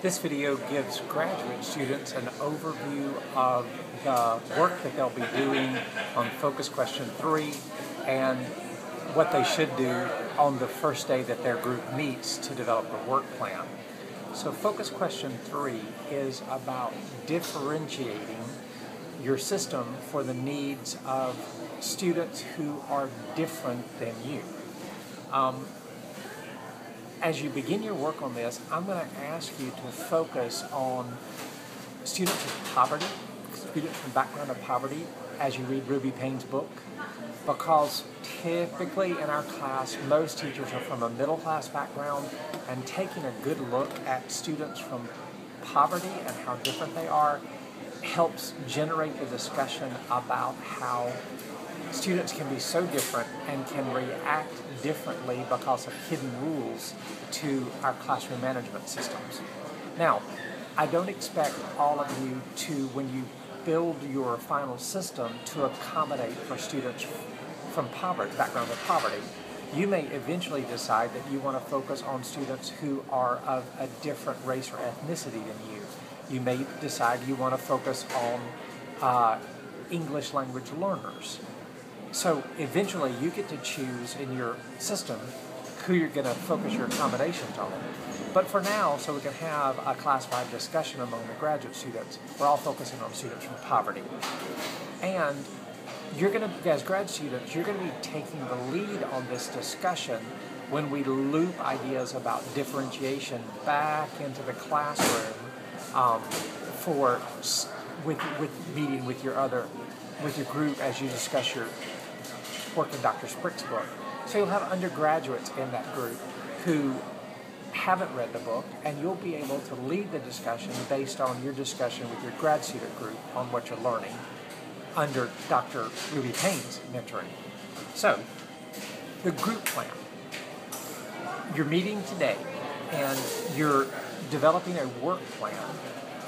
This video gives graduate students an overview of the work that they'll be doing on Focus Question 3 and what they should do on the first day that their group meets to develop a work plan. So Focus Question 3 is about differentiating your system for the needs of students who are different than you. As you begin your work on this, I'm going to ask you to focus on students of poverty, students from background of poverty, as you read Ruby Payne's book, because typically in our class, most teachers are from a middle class background, and taking a good look at students from poverty and how different they are helps generate the discussion about how students can be so different and can react differently because of hidden rules to our classroom management systems. Now, I don't expect all of you to, when you build your final system, to accommodate for students from poverty, backgrounds of poverty. You may eventually decide that you want to focus on students who are of a different race or ethnicity than you. You may decide you want to focus on English language learners. So eventually you get to choose in your system who you're going to focus your accommodations on. But for now, so we can have a class-wide discussion among the graduate students, we're all focusing on students from poverty. And you're going to, as grad students, you're going to be taking the lead on this discussion when we loop ideas about differentiation back into the classroom with meeting with your group as you discuss your work in Dr. Sprick's book. So you'll have undergraduates in that group who haven't read the book, and you'll be able to lead the discussion based on your discussion with your grad student group on what you're learning under Dr. Ruby Payne's mentoring. So, the group plan. You're meeting today, and you're developing a work plan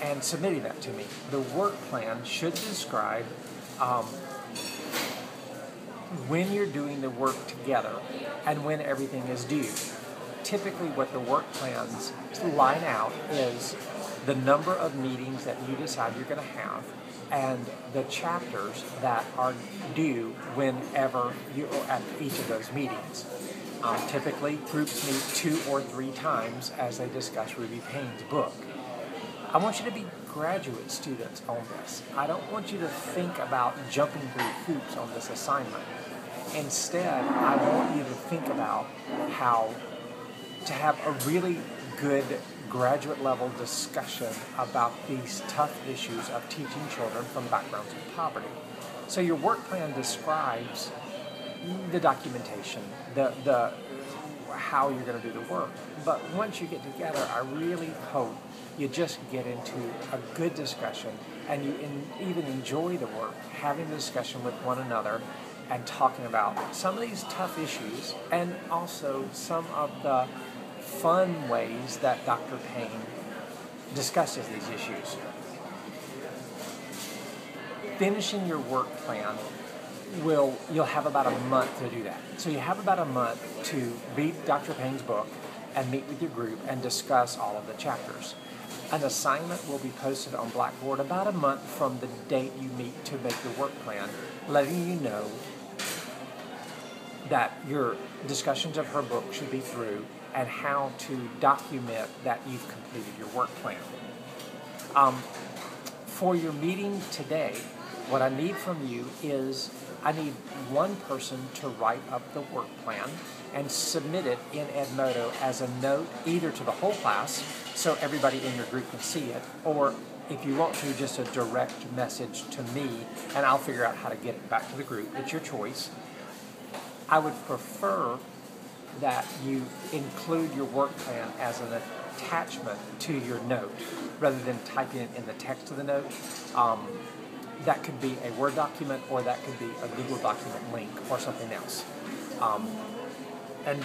and submitting that to me. The work plan should describe when you're doing the work together and when everything is due. Typically what the work plans line out is the number of meetings that you decide you're going to have and the chapters that are due whenever you are at each of those meetings. Typically groups meet 2 or 3 times as they discuss Ruby Payne's book. I want you to be graduate students on this. I don't want you to think about jumping through hoops on this assignment. Instead, I want you to think about how to have a really good graduate level discussion about these tough issues of teaching children from backgrounds of poverty. So your work plan describes the documentation, the how you're going to do the work. But once you get together, I really hope you just get into a good discussion and you even enjoy the work, having the discussion with one another and talking about some of these tough issues and also some of the fun ways that Dr. Payne discusses these issues. Finishing your work plan, you'll have about a month to do that. So you have about a month to read Dr. Payne's book and meet with your group and discuss all of the chapters. An assignment will be posted on Blackboard about a month from the date you meet to make your work plan, letting you know that your discussions of her book should be through and how to document that you've completed your work plan. For your meeting today, what I need from you is I need one person to write up the work plan and submit it in Edmodo as a note either to the whole class so everybody in your group can see it, or if you want to, just a direct message to me and I'll figure out how to get it back to the group. It's your choice. I would prefer that you include your work plan as an attachment to your note rather than typing it in the text of the note. That could be a Word document or that could be a Google document link or something else. And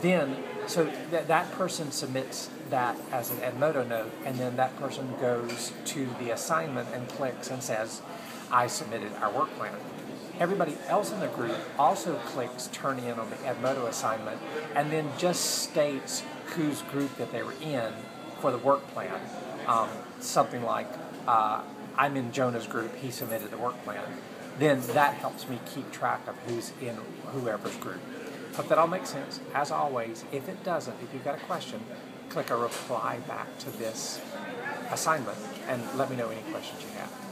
then so that person submits that as an Edmodo note, and then that person goes to the assignment and clicks and says, I submitted our work plan. Everybody else in the group also clicks turn in on the Edmodo assignment and then just states whose group that they were in for the work plan. Something like, I'm in Jonah's group, he submitted the work plan. Then that helps me keep track of who's in whoever's group. Hope that all makes sense. As always, if it doesn't, if you've got a question, click a reply back to this assignment and let me know any questions you have.